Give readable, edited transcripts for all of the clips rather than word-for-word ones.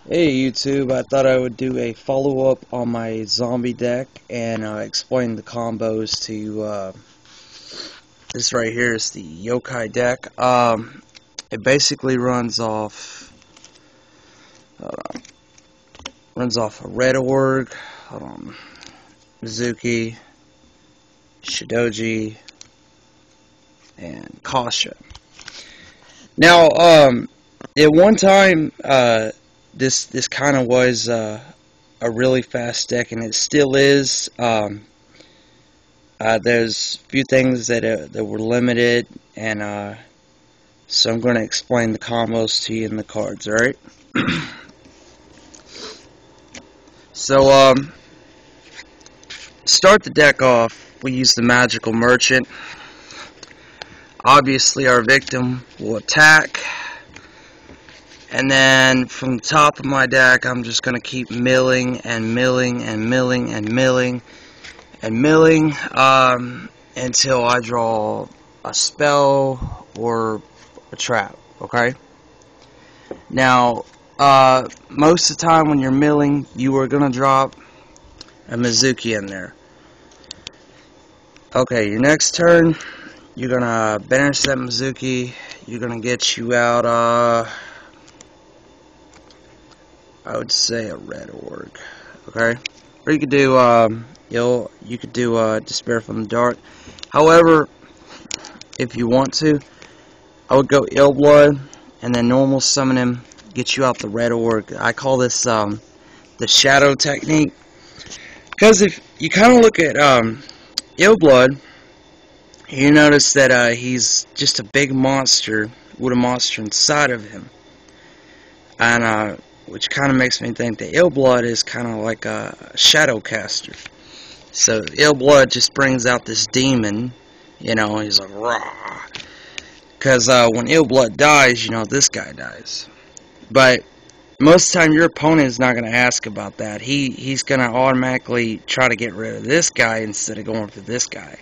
Hey YouTube, I thought I would do a follow-up on my zombie deck and explain the combos to this right here is the yokai deck. It basically runs off a red org, Mizuki, Shidoji, and Kasha. Now, at one time, this kind of was a really fast deck, and it still is. There's a few things that were limited, and so I'm going to explain the combos to you in the cards. All right. So start the deck off. We use the Magical Merchant. Obviously, our victim will attack. And then from the top of my deck, I'm just going to keep milling and milling and milling and milling and milling until I draw a spell or a trap, okay? Now, most of the time when you're milling, you are going to drop a Mizuki in there. Okay, your next turn, you're going to banish that Mizuki. You're going to get you out, I would say a red org, okay? Or you could do, you could do Despair from the Dark. However, if you want to, I would go Illblood and then normal summon him, get you out the red org. I call this the shadow technique, because if you kind of look at Illblood, you notice that he's just a big monster with a monster inside of him, and which kind of makes me think that Illblood is kind of like a shadow caster. So Illblood just brings out this demon, you know, he's like, rah. Because when Illblood dies, you know, this guy dies. But most of the time, your opponent is not going to ask about that. He's going to automatically try to get rid of this guy instead of going for this guy.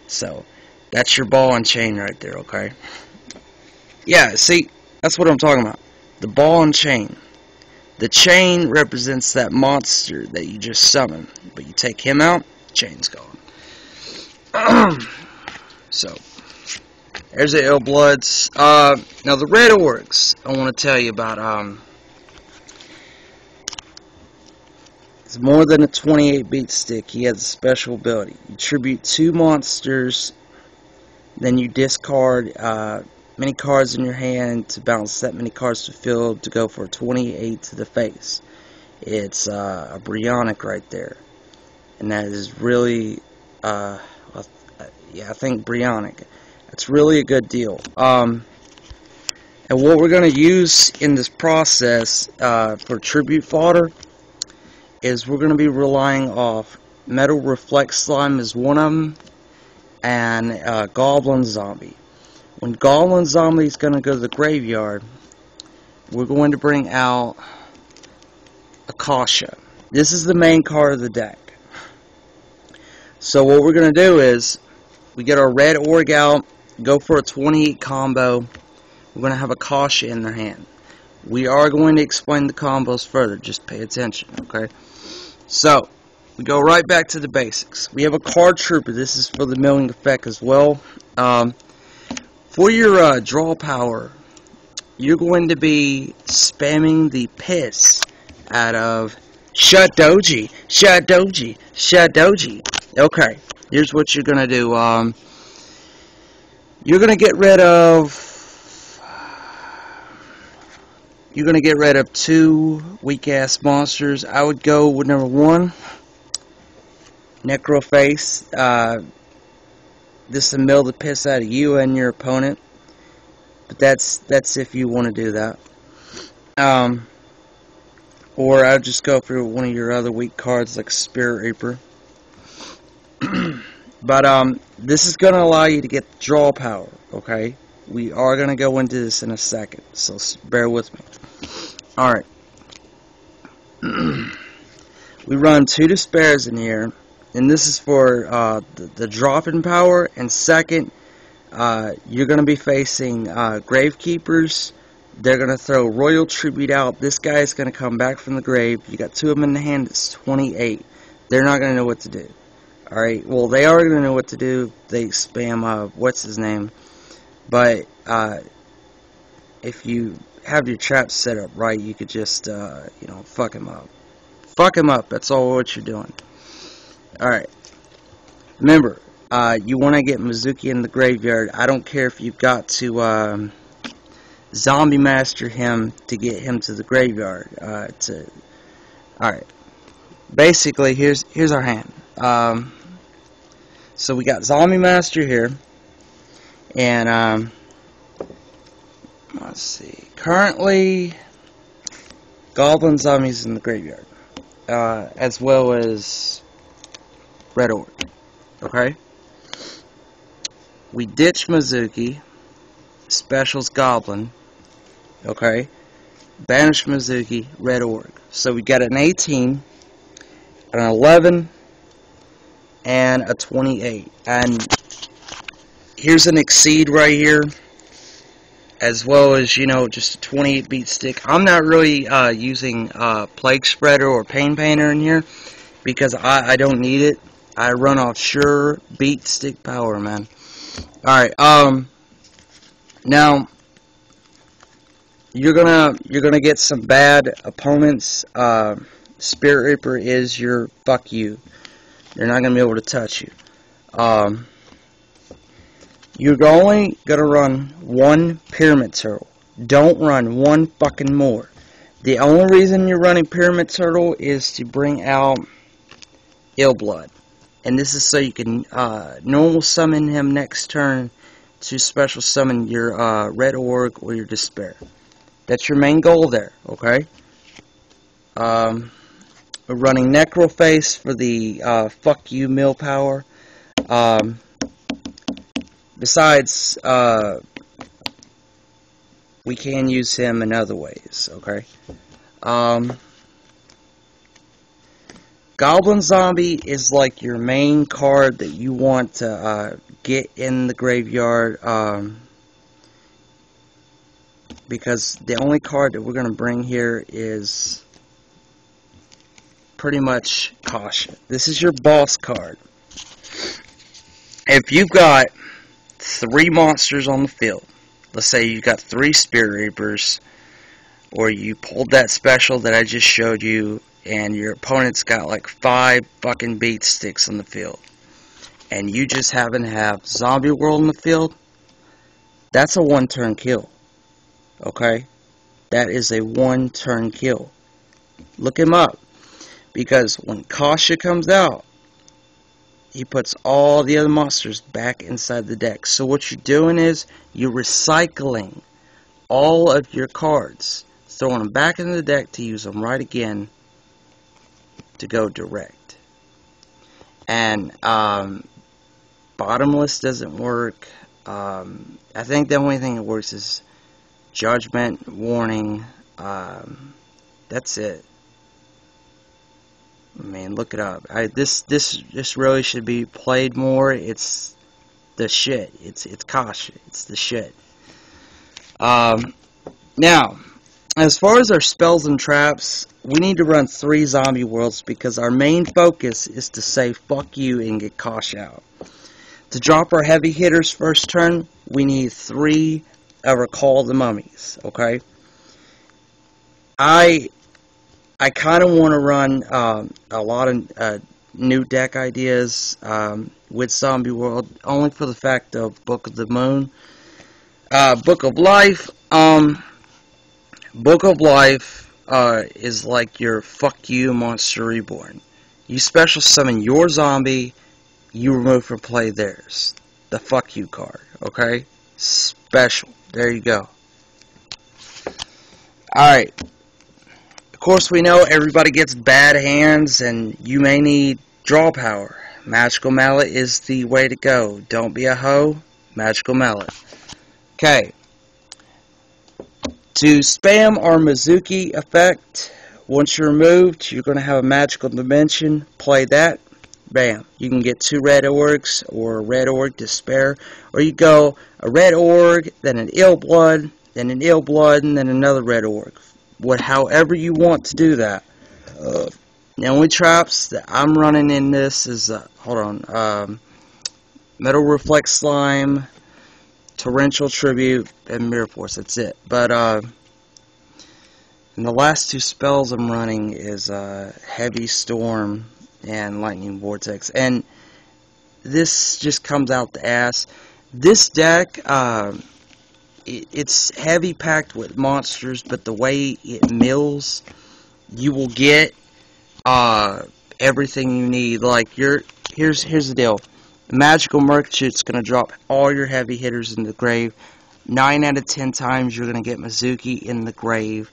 So that's your ball and chain right there, okay? Yeah, see, that's what I'm talking about. The ball and chain. The chain represents that monster that you just summoned, but you take him out, chain's gone. So, there's the Illbloods. Now the red orgs, I want to tell you about. It's more than a 28-beat stick. He has a special ability. You tribute 2 monsters, then you discard many cards in your hand to balance that many cards to field to go for a 28 to the face. It's a Brionic right there, and that is really, yeah, I think Brionic. It's really a good deal. And what we're going to use in this process for tribute fodder is we're going to be relying off Metal Reflex Slime is one of them, and Goblin Zombie. When Goblin Zombie is going to go to the graveyard, we're going to bring out a Kasha. This is the main card of the deck. So what we're going to do is, we get our red org out, go for a 28 combo. We're going to have a Kasha in their hand. We are going to explain the combos further, just pay attention, okay? So, we go right back to the basics. We have a card trooper. This is for the milling effect as well. For your draw power, you're going to be spamming the piss out of Shidoji, Shidoji, Shidoji. Okay, here's what you're going to do. You're going to get rid of 2 weak-ass monsters. I would go with number 1, Necroface. This will mill the piss out of you and your opponent, but that's if you want to do that. Or I'll just go for one of your other weak cards like Spirit Reaper. But this is going to allow you to get draw power, okay? We are going to go into this in a second, so bear with me. Alright. We run 2 Despairs in here, and this is for the drop-in power, and second, you're going to be facing Gravekeepers, They're going to throw Royal Tribute out. This guy is going to come back from the grave. You got 2 of them in the hand. It's 28. They're not going to know what to do. Alright, well, they are going to know what to do. They spam, what's his name? But, if you have your traps set up right, you could just, you know, fuck him up. Fuck him up. That's all what you're doing. Alright. Remember, you want to get Mizuki in the graveyard. I don't care if you've got to, zombie master him to get him to the graveyard. Alright. Basically, here's our hand. So we got zombie master here. And, let's see. Currently, goblin zombies in the graveyard. As well as red orc. Okay? We ditch Mizuki. Specials goblin. Okay? Banish Mizuki, red orc. So we got an 18, an 11, and a 28. And here's an exceed right here. As well as, you know, just a 28 beat stick. I'm not really using Plague Spreader or Pain Painter in here because I don't need it. I run off sure beat stick power, man. Alright, now you're gonna get some bad opponents. Spirit Reaper is your fuck you. They're not gonna be able to touch you. You're only going to run 1 Pyramid Turtle. Don't run 1 fucking more. The only reason you're running Pyramid Turtle is to bring out Ill Blood. And this is so you can normal summon him next turn to special summon your Red Orc or your Despair. That's your main goal there, okay? We're running Necroface for the fuck you mill power. Besides, we can use him in other ways, okay? Goblin Zombie is like your main card that you want to get in the graveyard, because the only card that we're going to bring here is pretty much Kasha. This is your boss card. If you've got 3 monsters on the field. Let's say you got 3 Spirit Reapers, or you pulled that special that I just showed you, and your opponent's got like 5 fucking beat sticks on the field, and you just happen to have Zombie World in the field. That's a 1-turn kill. Okay? That is a 1-turn kill. Look him up, because when Kasha comes out, he puts all the other monsters back inside the deck. So what you're doing is you're recycling all of your cards, throwing them back into the deck to use them right again to go direct. And bottomless doesn't work. I think the only thing that works is judgment, warning. That's it. I mean, look it up. This really should be played more. It's the shit. It's Kasha. It's the shit. Now, as far as our spells and traps, we need to run 3 zombie worlds because our main focus is to say fuck you and get Kasha out. To drop our heavy hitters first turn, we need 3 Recall the Mummies. Okay. I kind of want to run a lot of new deck ideas with Zombie World, only for the fact of Book of the Moon. Book of Life. Book of Life is like your fuck you Monster Reborn. You special summon your zombie, you remove from play theirs. The fuck you card, okay? Special. There you go. Alright. Of course, we know everybody gets bad hands, and you may need draw power. Magical Mallet is the way to go. Don't be a hoe. Magical Mallet. Okay. To spam our Mizuki effect, once you're removed, you're going to have a magical dimension. Play that. Bam. You can get 2 red orgs or a red org to spare. Or you go a red org, then an ill blood, then an ill blood, and then another red orc. However you want to do that. The only traps that I'm running in this is Metal Reflect Slime, Torrential Tribute, and Mirror Force. That's it. But and the last two spells I'm running is Heavy Storm and Lightning Vortex. And this just comes out the ass. This deck, it's heavy packed with monsters, but the way it mills, you will get everything you need. Like here's the deal. Magical Merchant's gonna drop all your heavy hitters in the grave. 9 out of 10 times you're gonna get Mizuki in the grave.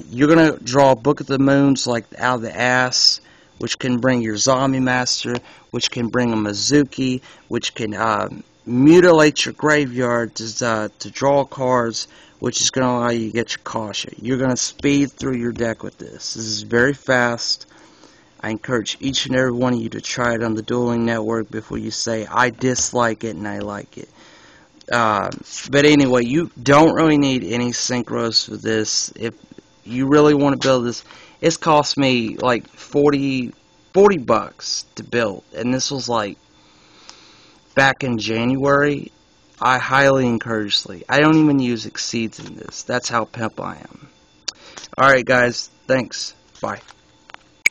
You're gonna draw Book of the Moons like out of the ass, which can bring your Zombie Master, which can bring a Mizuki, which can mutilate your graveyard to draw cards, which is going to allow you to get your Kasha. You're going to speed through your deck with this. This is very fast. I encourage each and every one of you to try it on the Dueling Network before you say, I dislike it and I like it. But anyway, you don't really need any synchros for this. If you really want to build this, it's cost me like $40 to build. And this was like back in January. I highly encourage Sleep. I don't even use Exceeds in this. That's how pimp I am. Alright guys, thanks. Bye.